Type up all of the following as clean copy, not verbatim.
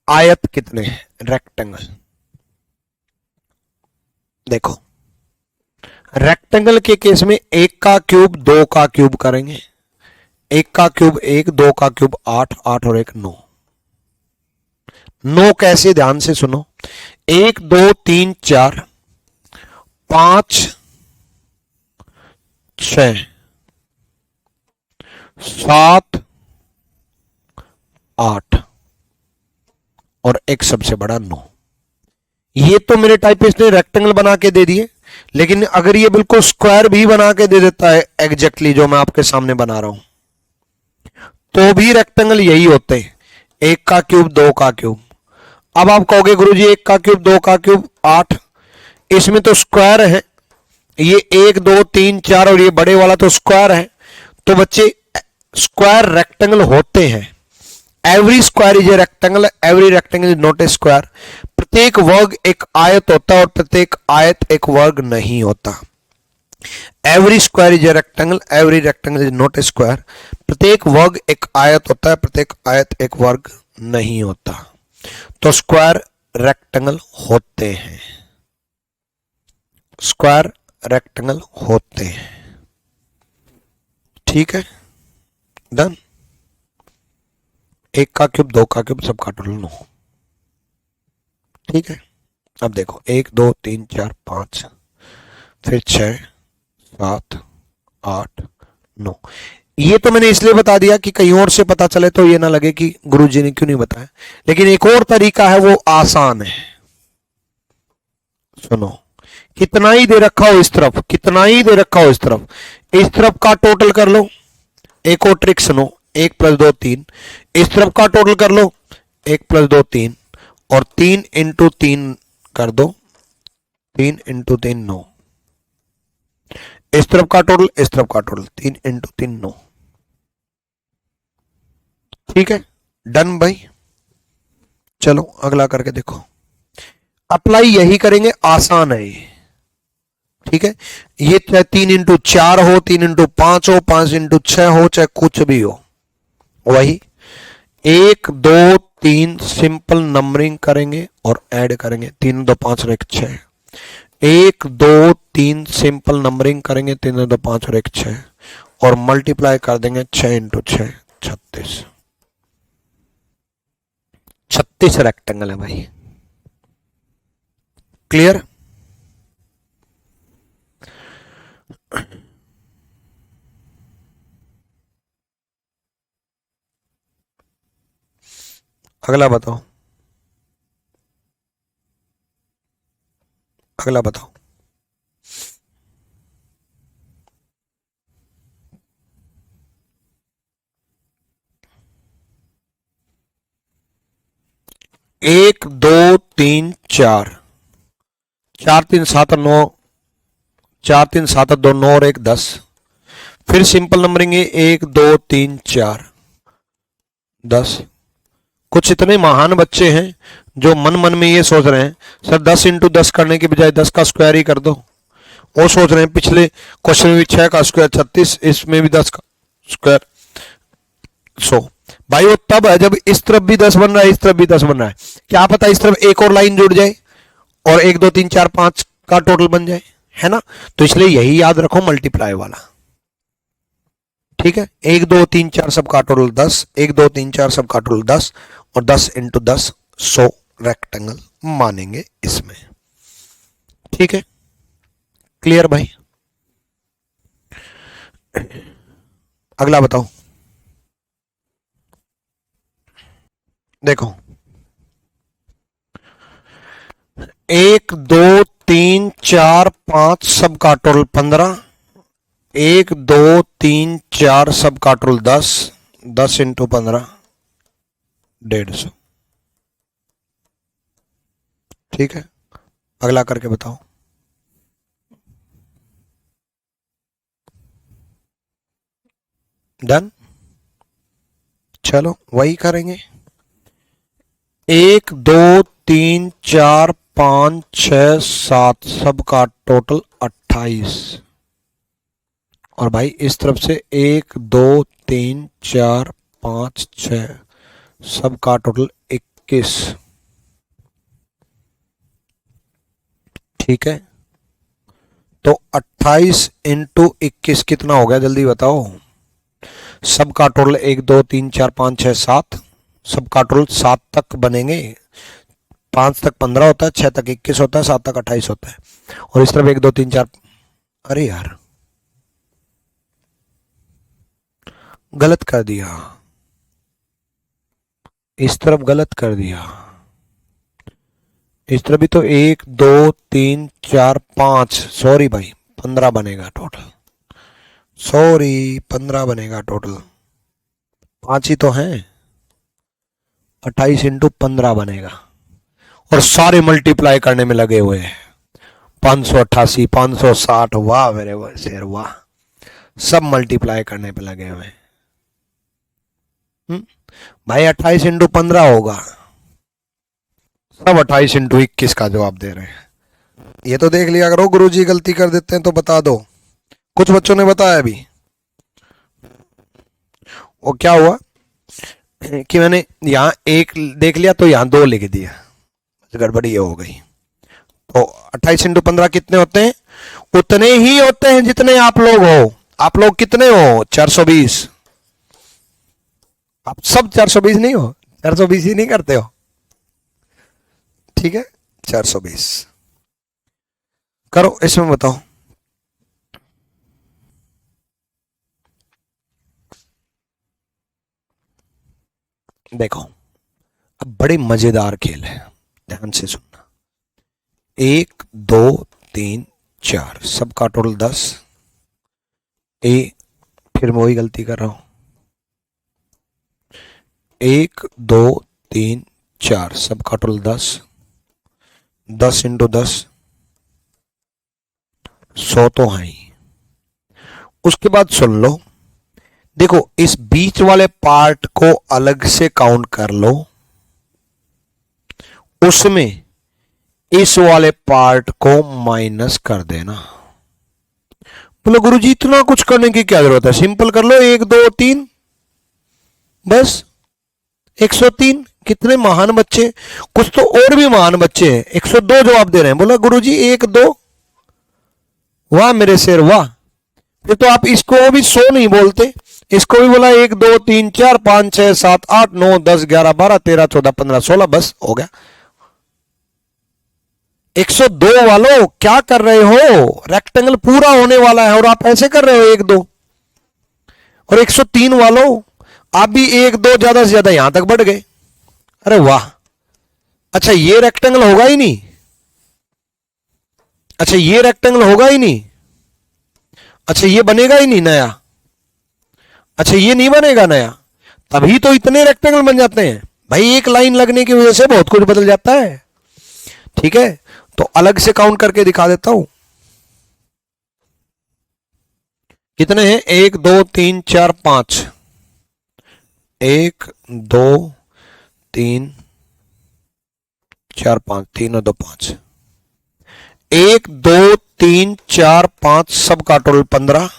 आयत कितने हैं, रेक्टेंगल। देखो रेक्टेंगल के केस में 1 का क्यूब 2 का क्यूब करेंगे, 1 का क्यूब 1, 2 का क्यूब 8, 8 और 1 9। 9 कैसे, ध्यान से सुनो, 1 2 3 4 5 6 7 8 और एक सबसे बड़ा 9। ये तो मेरे टाइपिस्ट ने रेक्टेंगल बना के दे दिए, लेकिन अगर ये बिल्कुल स्क्वायर भी बना के दे देता है एग्जैक्टली जो मैं आपके सामने बना रहा हूं, तो भी रेक्टेंगल यही होते हैं, 1 का क्यूब 2 का क्यूब। अब आप कहोगे गुरुजी 1 का क्यूब 2 का क्यूब 8, इसमें तो स्क्वायर है, ये 1 2 3 4 और ये बड़े वाला तो स्क्वायर है। तो बच्चे स्क्वायर रेक्टेंगल होते हैं, every square is a rectangle, every rectangle is not a square. प्रत्येक वर्ग एक आयत होता है और प्रत्येक आयत एक वर्ग नहीं होता। Every square is a rectangle, every rectangle is not a square. प्रत्येक वर्ग एक आयत होता है, प्रत्येक आयत एक वर्ग नहीं होता। तो स्क्वायर रेक्टेंगल होते हैं, स्क्वायर रेक्टेंगल होते हैं। ठीक है, डन। 1 का क्यूब 2 का क्यूब सबका टोटल 9। ठीक है, अब देखो 1 2 3 4 5 फिर 6 7 8 9। ये तो मैंने इसलिए बता दिया कि कहीं और से पता चले तो ये ना लगे कि गुरुजी ने क्यों नहीं बताया। लेकिन एक और तरीका है, वो आसान है। सुनो, कितना ही दे रखा हो इस तरफ, कितना ही दे रखा हो इस तरफ का टोटल कर लो। एक और ट्रिक सुनो, 1 + 2 3, इस तरफ का टोटल कर लो, 1 + 2 3 और 3 × 3 कर दो, 3 × 3 9। इस तरफ का टोटल, इस तरफ का टोटल, 3 × 3 9। ठीक है, डन भाई। चलो अगला करके देखो, अप्लाई यही करेंगे, आसान है ये। ठीक है, ये चाहे 3 × 4 हो, 3 × 5 हो, 5 × 6 हो, चाहे कुछ भी हो, वही 1 2 3 सिंपल नंबरिंग करेंगे और ऐड करेंगे, 3 2 5 और 1 6। 1 2 3 सिंपल नंबरिंग करेंगे, 3 2 5 और 1 6 और मल्टीप्लाई कर देंगे 6 × 6 36। 36 रेक्टेंगल है भाई। क्लियर? अगला बताओ, अगला बताओ। एक 2 3 4 4 3 7 9, 4 3 7 2 9 और 1 10। फिर सिंपल नंबरिंग है, 1 2 3 4 10। कुछ इतने महान बच्चे हैं जो मन मन में ये सोच रहे हैं सर 10 × 10 करने के बजाय 10 का स्क्वायर ही कर दो। वो सोच रहे हैं पिछले क्वेश्चन में भी 6 का स्क्वायर 36, इसमें भी 10 का स्क्वायर 100। भाई वो तब है जब इस तरफ भी 10 बन रहा है, इस तरफ भी 10 बन रहा है। क्या पता इस तरफ एक और लाइन जुड़ जाए और 1 2 3 4 5 का टोटल बन जाए, है ना। तो इसलिए यही याद रखो, मल्टीप्लाई वाला। ठीक है, 1 2 3 4 सबका टोटल 10, 1 2 3 4 सबका टोटल 10 और 10 × 10 100 रेक्टेंगल मानेंगे इसमें। ठीक है, क्लियर भाई। अगला बताओ, देखो 1 2 3 4 5 सबका टोटल 15, 1 2 3 4 सबका टोटल 10, 10 × 15 150। ठीक है, अगला करके बताओ। डन, चलो वही करेंगे। 1 2 3 4 5 6 7 सबका टोटल 28। और भाई इस तरफ से 1 2 3 4 5 6 सबका टोटल 21। ठीक है, तो 28 इंटू 21 कितना हो गया, जल्दी बताओ। सबका टोटल 1 2 3 4 5 6 7, सबका टोटल 7 तक बनेंगे। 5 तक 15 होता है, 6 तक 21 होता है, 7 तक 28 होता है। और इस तरफ 1 2 3 4, अरे यार गलत कर दिया, इस तरफ गलत कर दिया। इस तरफ भी तो 1 2 3 4 5, सॉरी भाई 15 बनेगा टोटल, सॉरी 15 बनेगा टोटल, 5 ही तो हैं। 28 इंटू 15 बनेगा। और सारे मल्टीप्लाई करने में लगे हुए हैं। 588 560, वाह मेरे शेर वाह, सब मल्टीप्लाई करने पे लगे हुए हैं। भाई 28 इंटू 15 होगा, सब 28 इंटू 21 का जवाब दे रहे हैं। ये तो देख लिया करो, गुरुजी गलती कर देते हैं तो बता दो। कुछ बच्चों ने बताया अभी, वो क्या हुआ कि मैंने यहां 1 देख लिया तो यहां 2 लिख दिया, गड़बड़ी ये हो गई। तो 28 इंटू 15 कितने होते हैं? उतने ही होते हैं जितने आप लोग हो। आप लोग कितने हो? 420। आप सब 420 नहीं हो, 420 ही नहीं करते हो, ठीक है 420 करो। इसमें बताओ, देखो अब बड़े मजेदार खेल है, ध्यान से सुनना। 1 2 3 4, सबका टोटल 10। फिर मैं वही गलती कर रहा हूं। 1 2 3 4, सबका टोटल 10। 10 इंटू 10, 100 तो है ही। उसके बाद सुन लो, देखो इस बीच वाले पार्ट को अलग से काउंट कर लो, उसमें इस वाले पार्ट को माइनस कर देना। बोलो गुरुजी इतना कुछ करने की क्या जरूरत है, सिंपल कर लो, 1 2 3 बस 103। कितने महान बच्चे, कुछ तो और भी महान बच्चे हैं 102 जवाब दे रहे हैं। बोला गुरुजी 1 2, वाह मेरे शेर वाह। फिर तो आप इसको भी 100 नहीं बोलते, इसको भी बोला 1 2 3 4 5 6 7 8 9 10 11 12 13 14 15 16, बस हो गया। 102 वालों क्या कर रहे हो, रेक्टेंगल पूरा होने वाला है और आप ऐसे कर रहे हो 1 2। और 103 वालों आप भी 1 2 ज्यादा से ज्यादा यहां तक बढ़ गए, अरे वाह। अच्छा ये रेक्टेंगल होगा ही नहीं, अच्छा ये रेक्टेंगल होगा ही नहीं, अच्छा ये बनेगा ही नहीं नया, अच्छा ये नहीं बनेगा नया, तभी तो इतने रेक्टेंगल बन जाते हैं भाई। एक लाइन लगने की वजह से बहुत कुछ बदल जाता है, ठीक है। तो अलग से काउंट करके दिखा देता हूं, कितने हैं? 1 2 3 4 5, 1 2 3 4 5, 3 और 2 5, 1 2 3 4 5, सबका टोटल 15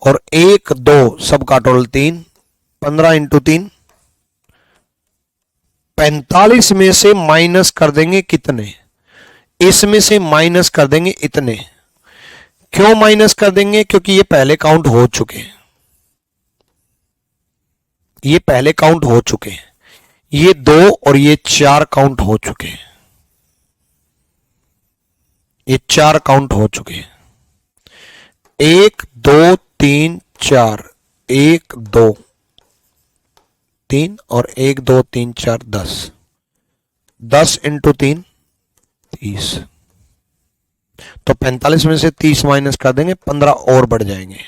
और 1 2 सबका टोटल 3। 15 इंटू 3, 45 में से माइनस कर देंगे कितने? इसमें से माइनस कर देंगे इतने। क्यों माइनस कर देंगे? क्योंकि ये पहले काउंट हो चुके हैं, ये पहले काउंट हो चुके हैं, ये 2 और ये 4 काउंट हो चुके हैं, ये 4 काउंट हो चुके हैं। 1 2 3 4, 1 2 3 और 1 2 3 4 10, 10 इंटू 3 30। तो 45 में से 30 माइनस कर देंगे, 15 और बढ़ जाएंगे,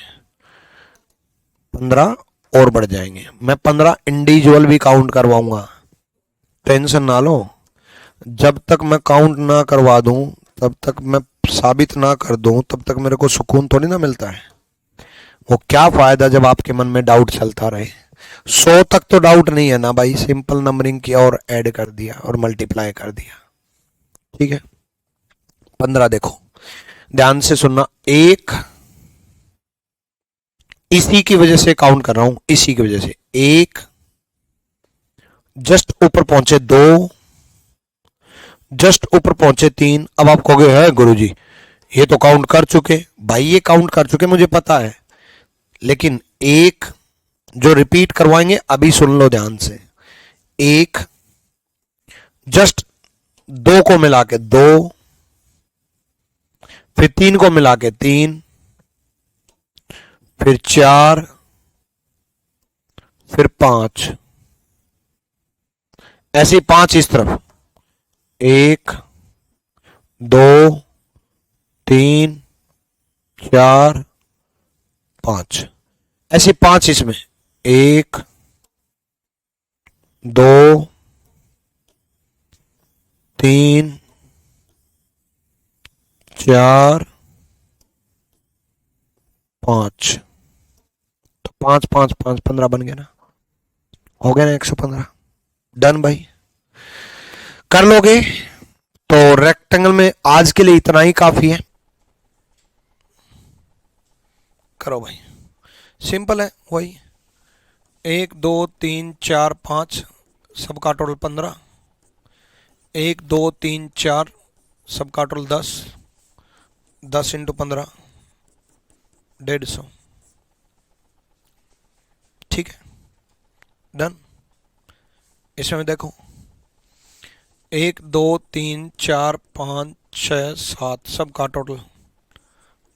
15 और बढ़ जाएंगे। मैं 15 इंडिविजुअल भी काउंट करवाऊंगा, टेंशन ना लो। जब तक मैं काउंट ना करवा दूं, तब तक मैं साबित ना कर दूं, तब तक मेरे को सुकून थोड़ी ना मिलता है। वो क्या फायदा जब आपके मन में डाउट चलता रहे। 100 तक तो डाउट नहीं है ना भाई, सिंपल नंबरिंग किया और ऐड कर दिया और मल्टीप्लाई कर दिया, ठीक है। 15 देखो ध्यान से सुनना, 1 इसी की वजह से काउंट कर रहा हूं, इसी की वजह से 1 जस्ट ऊपर पहुंचे 2, जस्ट ऊपर पहुंचे 3। अब आप कहोगे है गुरुजी ये तो काउंट कर चुके भाई, ये काउंट कर चुके मुझे पता है, लेकिन एक जो रिपीट करवाएंगे अभी सुन लो ध्यान से। एक, जस्ट 2 को मिला के 2, फिर 3 को मिला के 3, फिर 4, फिर 5, ऐसे 5 इस तरफ, 1 2 3 4 5, ऐसे 5 इसमें, 1 2 3 4 5, तो 5 5 5 15 बन गया ना, हो गया ना 115। डन भाई, कर लोगे तो रेक्टेंगल में आज के लिए इतना ही काफी है। करो भाई, सिंपल है वही, 1 2 3 4 5 सबका टोटल 15, 1 2 3 4 सबका टोटल 10, 10 इंटू 15 150। ठीक है, डन। इसमें देखो 1 2 3 4 5 6 7 सबका टोटल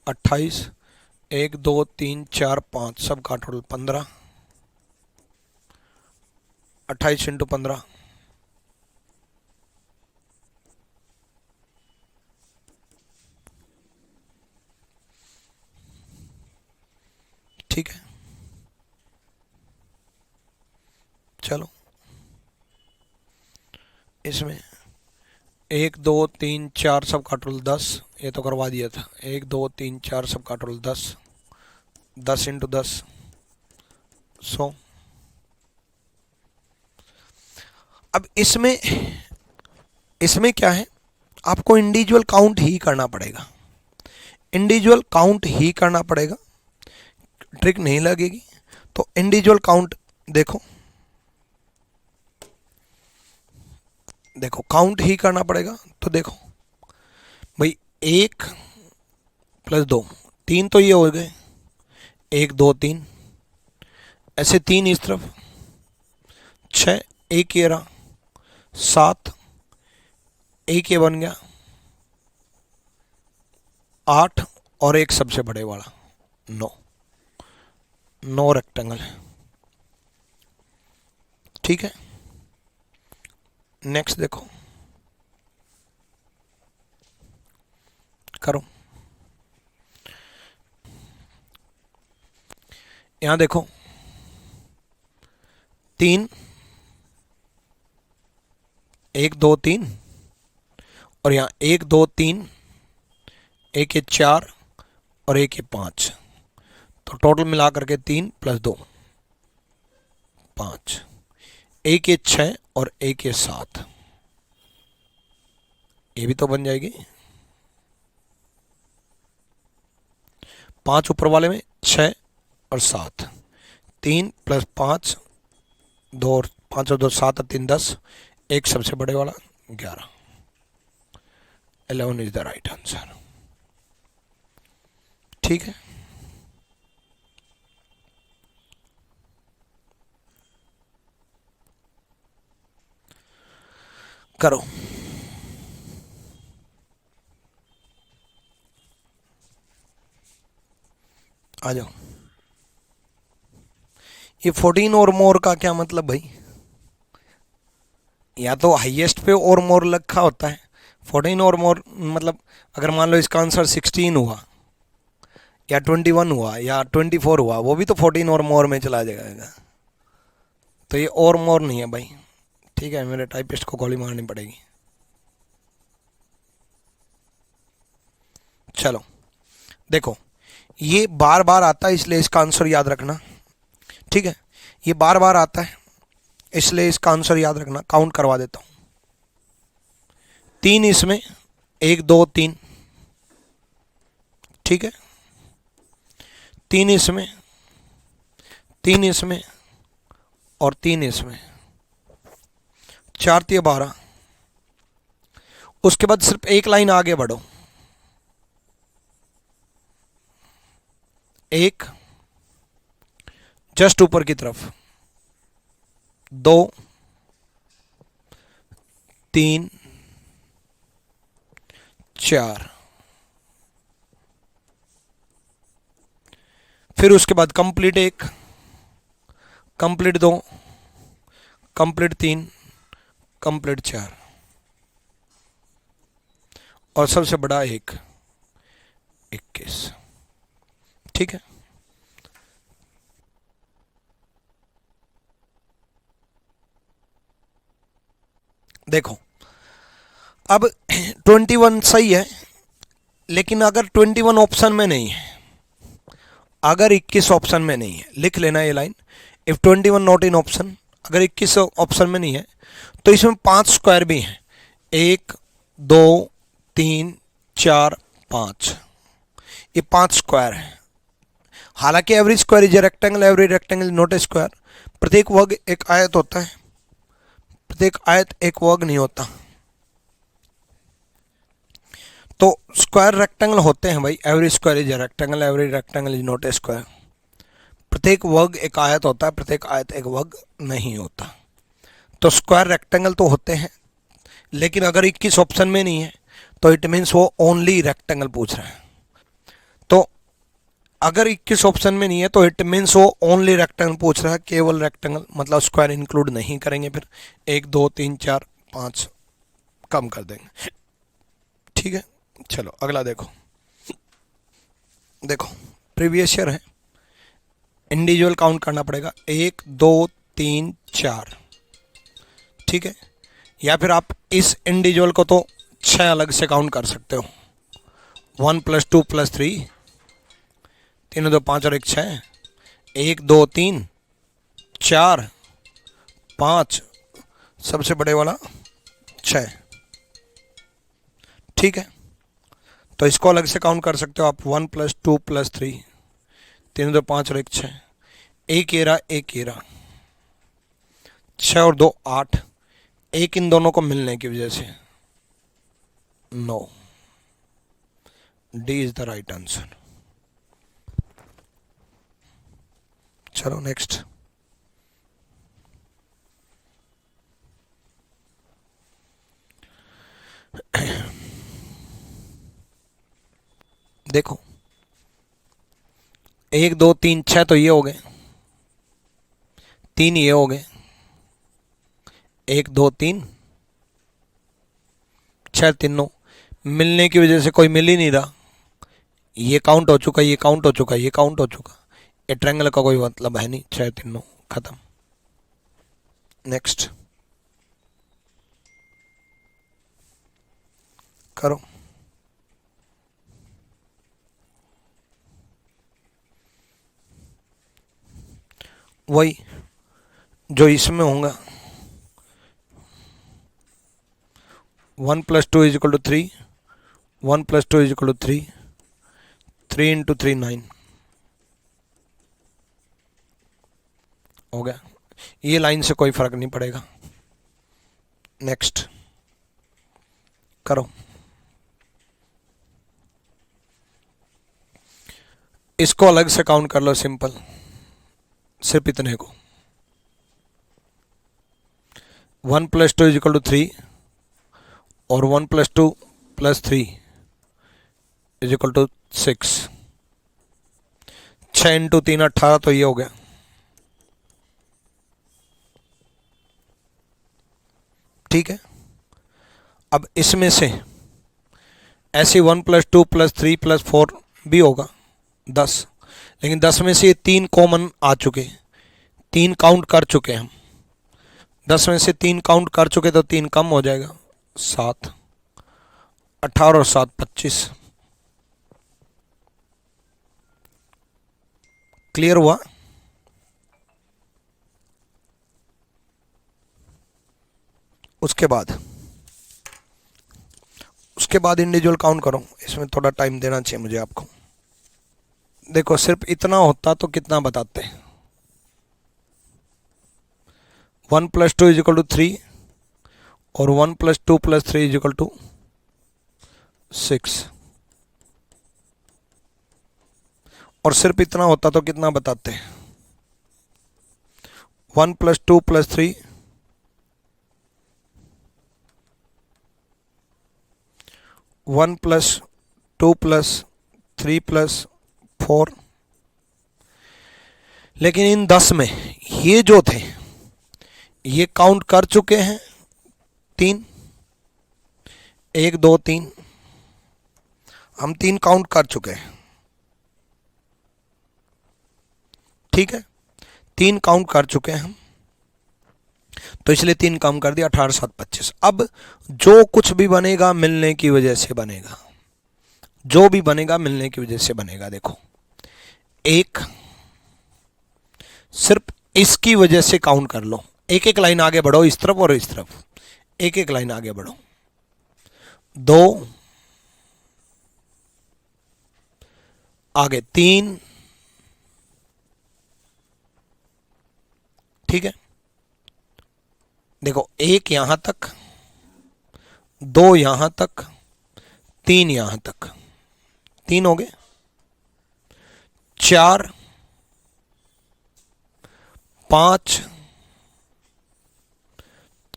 28, 1 2 3 4 5 सबका टोटल 15, 28 इंटू 15 ठीक है। चलो इसमें 1 2 3 4 सबका टोटल 10, ये तो करवा दिया था, 1 2 3 4 सबका टोटल 10, 10 इंटू 10 100। अब इसमें इसमें क्या है, आपको इंडिविजुअल काउंट ही करना पड़ेगा, इंडिविजुअल काउंट ही करना पड़ेगा, ट्रिक नहीं लगेगी। तो इंडिविजुअल काउंट देखो, देखो काउंट ही करना पड़ेगा। तो देखो भाई 1 + 2 3 तो ये हो गए, 1 2 3, ऐसे 3 इस तरफ, 6 1 ये रहा, 7 1 ये बन गया, 8 और एक सबसे बड़े वाला 9, 9 रेक्टेंगल है। ठीक है, नेक्स्ट देखो, करो, यहां देखो 3 1 2 3, और यहां 1 2 3, 1 ये 4 और 1 ये 5, तो टोटल मिला करके 3 + 2 5, 1 ये 6 और 1 ये 7, ये भी तो बन जाएगी। 5 ऊपर वाले में 6 और 7, 3 + 5 2 और 5 और 2 7 और 3 10, एक सबसे बड़े वाला 11, 11 इज द राइट आंसर। ठीक है, करो, आ जाओ। ये 14 और मोर का क्या मतलब भाई, या तो हाईएस्ट पे और मोर लिखा होता है, 14 और मोर मतलब अगर मान लो इसका आंसर 16 हुआ या 21 हुआ या 24 हुआ, वो भी तो 14 और मोर में चला जाएगा। तो ये और मोर नहीं है भाई। ठीक है, मेरे टाइपिस्ट को गोली मारनी पड़ेगी। चलो देखो, ये बार बार आता है इसलिए इसका आंसर याद रखना। ठीक है, ये बार बार आता है इसलिए इसका आंसर याद रखना। काउंट करवा देता हूं, 3 इसमें, 1 2 3, ठीक है, 3 इसमें, 3 इसमें और 3 इसमें, 4 तिया 12। उसके बाद सिर्फ एक लाइन आगे बढ़ो, 1 जस्ट ऊपर की तरफ, 2 3 4, फिर उसके बाद कंप्लीट 1, कंप्लीट 2, कंप्लीट 3, कंप्लीट 4 और सबसे बड़ा 1, 21। ठीक है। देखो अब 21 सही है, लेकिन अगर 21 ऑप्शन में नहीं है, अगर 21 ऑप्शन में नहीं है, लिख लेना ये line, if 21 not in option, अगर 21 ऑप्शन में नहीं है तो इसमें 5 स्क्वायर भी हैं, 1 2 3 4 5, ये 5 स्क्वायर है। हालांकि every square is a rectangle, every rectangle is not a square. प्रत्येक वर्ग एक आयत होता है, प्रत्येक आयत एक वर्ग नहीं होता। तो स्क्वायर रेक्टेंगल होते हैं भाई, every square is a rectangle, every rectangle is not a square. प्रत्येक वर्ग एक आयत होता है, प्रत्येक आयत एक वर्ग नहीं होता। तो स्क्वायर रेक्टेंगल तो होते हैं, लेकिन अगर 21 ऑप्शन में नहीं है तो इट मीन्स वो ओनली रेक्टेंगल पूछ रहा है। तो अगर 21 ऑप्शन में नहीं है तो इट मीन्स वो ओनली रेक्टेंगल पूछ रहा है, केवल रेक्टेंगल, मतलब स्क्वायर इंक्लूड नहीं करेंगे। फिर 1 2 3 4 5 कम कर देंगे। ठीक है, चलो अगला देखो। देखो प्रीवियस ईयर है, इंडिविजुअल काउंट करना पड़ेगा, 1 2 3 4। ठीक है, या फिर आप इस इंडिविजुअल को तो 6 अलग से काउंट कर सकते हो, 1 + 2 + 3, 3 2 5 और 1 6, 1 2 3 4 5, सबसे बड़े वाला 6। ठीक है, तो इसको अलग से काउंट कर सकते हो आप, 1 + 2 + 3, 3 2 5 और 1 6, 1 11 1 11, 6 और 2 8, 1 इन दोनों को मिलने की वजह से 9। D is the right answer. चलो नेक्स्ट। देखो 1 2 3 6 तो ये हो गए, 3 ये हो गए, 1 2 3 6, तीनों मिलने की वजह से कोई मिल ही नहीं रहा। ये काउंट हो चुका, ये काउंट हो चुका, ये काउंट हो चुका, ये ट्रायंगल का कोई मतलब है नहीं, 6 तीनों खत्म। नेक्स्ट करो। वही जो इसमें होगा, 1 + 2 = 3, 1 + 2 = 3, 3 × 3 9 हो गया। ये लाइन से कोई फर्क नहीं पड़ेगा। नेक्स्ट करो। इसको अलग से काउंट कर लो, सिंपल, सिर्फ इतने को, 1 + 2 = 3 और 1 + 2 + 3 = 6, 6 × 3 18, तो ये हो गया। ठीक है, अब इसमें से ऐसे 1 + 2 + 3 + 4 भी होगा 10, लेकिन 10 में से ये 3 कॉमन आ चुके, 3 काउंट कर चुके हम, 10 में से 3 काउंट कर चुके तो 3 कम हो जाएगा, 7, 18 और 7 25। क्लियर हुआ? उसके बाद इंडिविजुअल काउंट करो, इसमें थोड़ा टाइम देना चाहिए मुझे आपको। देखो सिर्फ इतना होता तो कितना बताते हैं, 1 + 2 = 3 और 1 + 2 + 3 = 6। और सिर्फ इतना होता तो कितना बताते? 1 + 2 + 3 1 + 2 + 3 + 4। लेकिन इन 10 में ये जो थे ये काउंट कर चुके हैं 3, 1 2 3, हम 3 काउंट कर चुके हैं। ठीक है, 3 काउंट कर चुके हैं हम, तो इसलिए 3 कम कर दिया, 18 7 25। अब जो कुछ भी बनेगा मिलने की वजह से बनेगा, जो भी बनेगा मिलने की वजह से बनेगा। देखो, एक सिर्फ इसकी वजह से काउंट कर लो, एक एक लाइन आगे बढ़ो, इस तरफ और इस तरफ, एक एक लाइन आगे बढ़ो। 2 आगे 3, ठीक है। देखो, 1 यहां तक, 2 यहां तक, 3 यहां तक, 3 हो गए। 4 5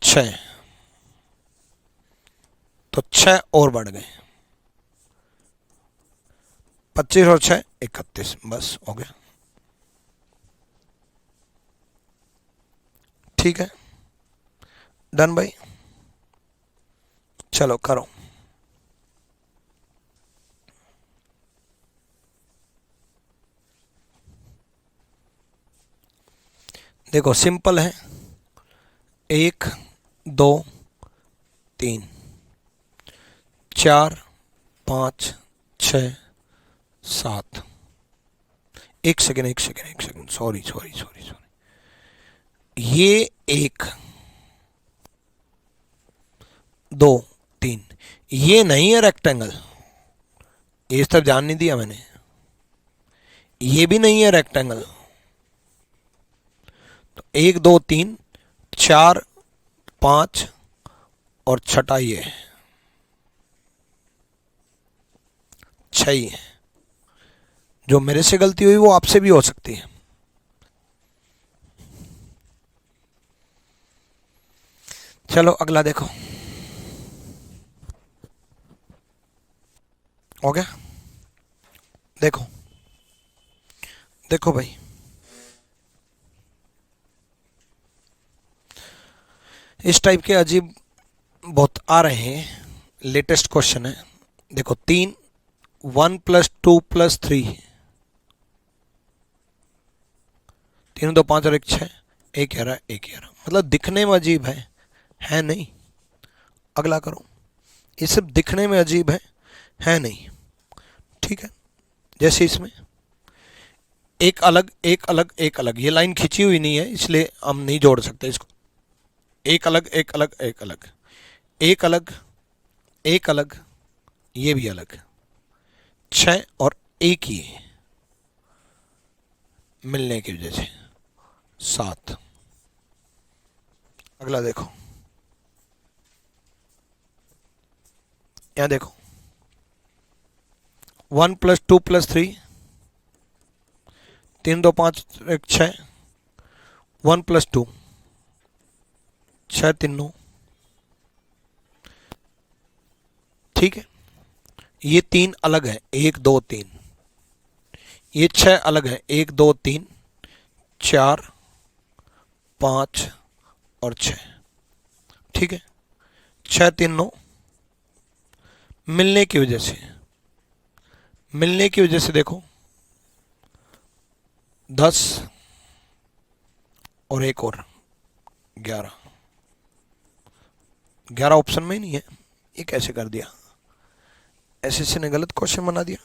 6, तो 6 और बढ़ गए, 25 और 6 31, बस हो गया। ठीक है, डन भाई, चलो करो। देखो सिंपल है, 1 2 3 4 5 6 7। एक सेकेंड, सॉरी, ये 1 2 3 ये नहीं है रेक्टेंगल, ये इस तरफ ध्यान नहीं दिया मैंने, ये भी नहीं है रेक्टेंगल। तो 1 2 3 4 5 और छठा ये 6 ही है। जो मेरे से गलती हुई वो आपसे भी हो सकती है। चलो अगला देखो, हो गया। देखो देखो भाई, इस टाइप के अजीब बहुत आ रहे हैं, लेटेस्ट क्वेश्चन है। देखो 3 1 + 2 + 3, 3 2 5 और 1 6, 1 11 1 11, मतलब दिखने में अजीब है नहीं। अगला करो, ये सिर्फ दिखने में अजीब है नहीं। ठीक है, जैसे इसमें एक अलग एक अलग एक अलग, ये लाइन खींची हुई नहीं है इसलिए हम नहीं जोड़ सकते इसको। एक अलग एक अलग एक अलग, एक अलग एक अलग, ये भी अलग, 6 और 1 ही मिलने की वजह से 7। अगला देखो, यहां देखो 1 + 2 + 3, 3 2 5 1 6, 1 + 2 6 3 9। ठीक है, ये 3 अलग है, 1 2 3, ये 6 अलग है, 1 2 3 4 5 और 6। ठीक है, 6 3 9 मिलने की वजह से देखो 10 और एक और 11, 11 ऑप्शन में ही नहीं है, ये कैसे कर दिया? एसएससी ने गलत क्वेश्चन बना दिया।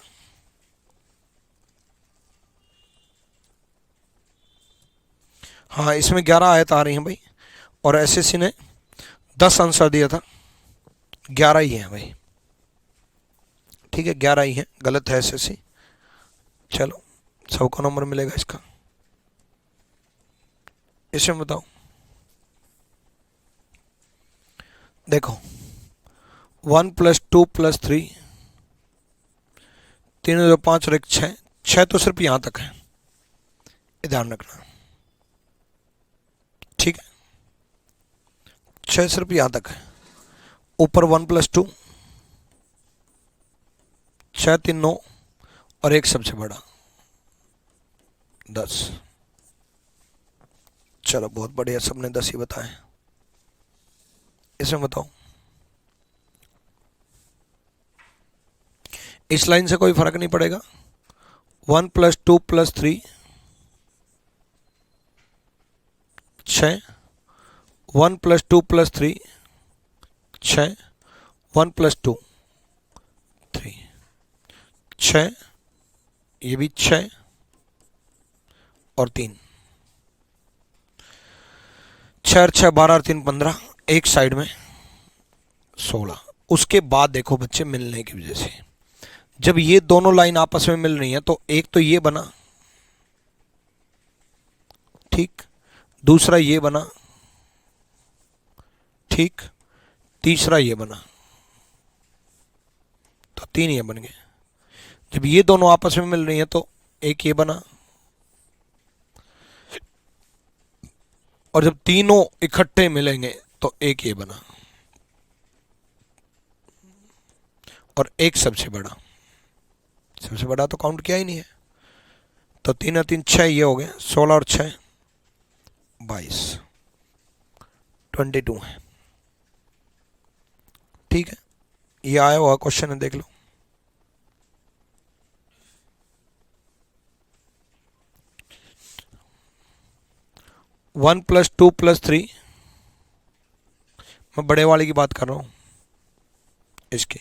हाँ, इसमें 11 आयत आ रही हैं भाई, और एसएससी ने 10 आंसर दिया था, 11 ही है भाई। ठीक है, 11 ही है, गलत है एसएससी। चलो, सबको नंबर मिलेगा इसका। इसमें बताओ, देखो 1 + 2 + 3, 3 2 5 और 1 6, 6 तो सिर्फ यहां तक है, ये ध्यान रखना, ठीक है, 6 सिर्फ यहां तक है। ऊपर 1 + 2, 6 3 9 और 1 सबसे बड़ा 10। चलो बहुत बढ़िया, सबने 10 ही बताए। इसमें बताओ, इस लाइन से कोई फर्क नहीं पड़ेगा। 1 + 2 + 3 6, 1 + 2 + 3 6, 1 + 2 3 6, ये भी 6 और 3, 6 और 6 12 और 3 15, एक साइड में 16। उसके बाद देखो बच्चे, मिलने की वजह से जब ये दोनों लाइन आपस में मिल रही हैं तो एक तो ये बना, ठीक, दूसरा ये बना, ठीक, तीसरा ये बना, तो 3 ये बन गए। जब ये दोनों आपस में मिल रही हैं तो एक ये बना, और जब तीनों इकट्ठे मिलेंगे तो एक ये बना, और एक सबसे बड़ा, सबसे बड़ा तो काउंट किया ही नहीं है, तो 3 और 3 6, ये हो गए 16 और 6 22, 22 है, ठीक है। ये आया हुआ क्वेश्चन है, देख लो। वन + 2 + 3, मैं बड़े वाले की बात कर रहा हूं, इसकी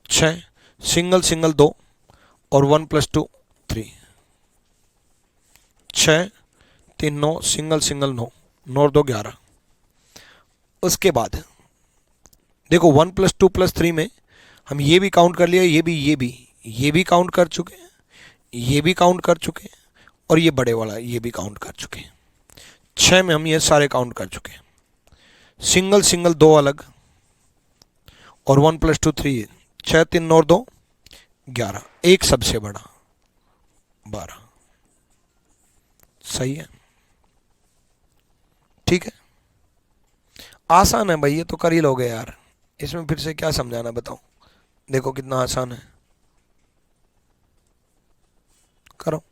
6, सिंगल सिंगल 2 और 1 + 2 3, 6 3 9, सिंगल सिंगल 9, 9 और 2 11। उसके बाद देखो 1 + 2 + 3 में हम ये भी काउंट कर लिया, ये भी काउंट कर चुके हैं, ये भी काउंट कर चुके हैं, और ये बड़े वाला ये भी काउंट कर चुके हैं। 6 में हम ये सारे काउंट कर चुके हैं। सिंगल सिंगल 2 अलग, और 1 + 2 3, 6 3 9 और 2 11, एक सबसे बड़ा 12। सही है, ठीक है, आसान है भाई, ये तो कर ही लोगे यार, इसमें फिर से क्या समझाना, बताओ। देखो कितना आसान है, करो।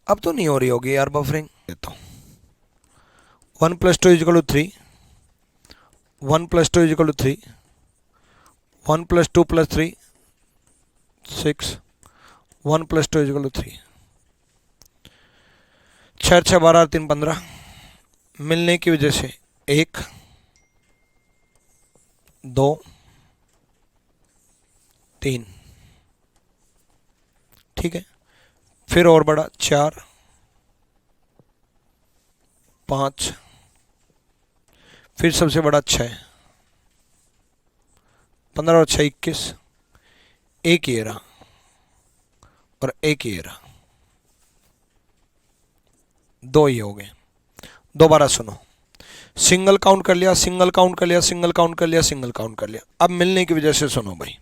अब तो नहीं हो रही होगी यार बफरिंग, देता हूं। 1 + 2 = 3, 1 + 2 = 3, 1 + 2 + 3 6, 1 + 2 = 3, 6 6 12 और 3 15, मिलने की वजह से 1 2 3, ठीक है, फिर और बड़ा 4 5, फिर सबसे बड़ा 6, 15 और 6 21, एक ये रहा और एक ये रहा, 2 ये हो गए। दोबारा सुनो, सिंगल काउंट कर लिया, सिंगल काउंट कर लिया, सिंगल काउंट कर लिया, सिंगल काउंट कर लिया। अब मिलने की वजह से सुनो भाई,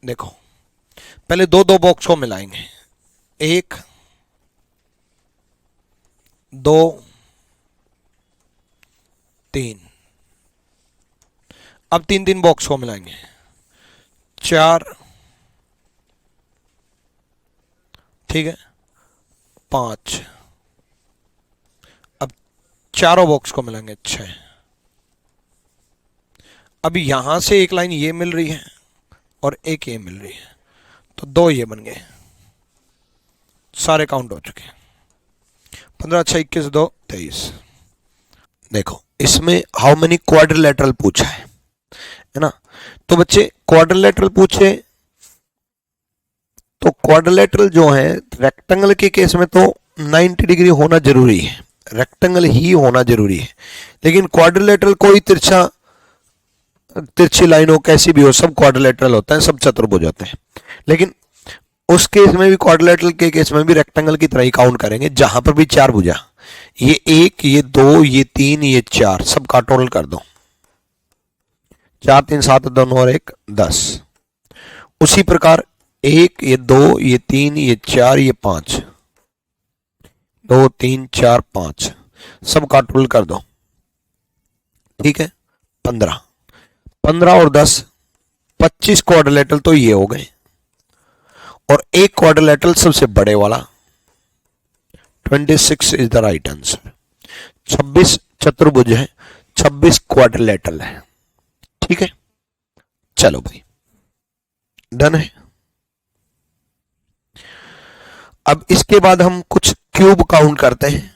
देखो पहले दो दो बॉक्स को मिलाएंगे, 1 2 3, अब 3 3 बॉक्स को मिलाएंगे, 4, ठीक है, 5, अब चारों बॉक्स को मिलाएंगे 6। अब यहां से एक लाइन ये मिल रही है और एक ये मिल रही है, तो 2 ये बन गए, सारे काउंट हो चुके हैं। 15 6 21 2 23। देखो इसमें हाउ मेनी क्वाड्रिलेटरल पूछा है ना, तो बच्चे क्वाड्रिलेटरल पूछे तो क्वाड्रिलेटरल जो है रेक्टेंगल के केस में तो 90 डिग्री होना जरूरी है, रेक्टेंगल ही होना जरूरी है। लेकिन क्वाड्रिलेटरल कोई तिरछी लाइन हो, कैसी भी हो, सब क्वाड्रिलेटरल होता है, सब चतुर्भुज होते हैं। लेकिन उस केस में भी, क्वाड्रिलेटरल के केस में भी रेक्टेंगल की तरह ही काउंट करेंगे, जहां पर भी चार भुजा, ये 1, ये 2, ये 3, ये 4, सबका टोटल कर दो। 4 3 7 2 9 और 1 10। उसी प्रकार 1, ये 2, ये 3, ये 4, ये 5, 2 3 4 5, सबका टोटल कर दो। ठीक है, 15 15 और 10 25 क्वाड्रिलेटरल तो ये हो गए, और एक क्वाड्रिलेटरल सबसे बड़े वाला 26 इज द राइट आंसर। 26 चतुर्भुज है, 26 क्वाड्रिलेटरल है। ठीक है, चलो भाई, डन है। अब इसके बाद हम कुछ क्यूब काउंट करते हैं।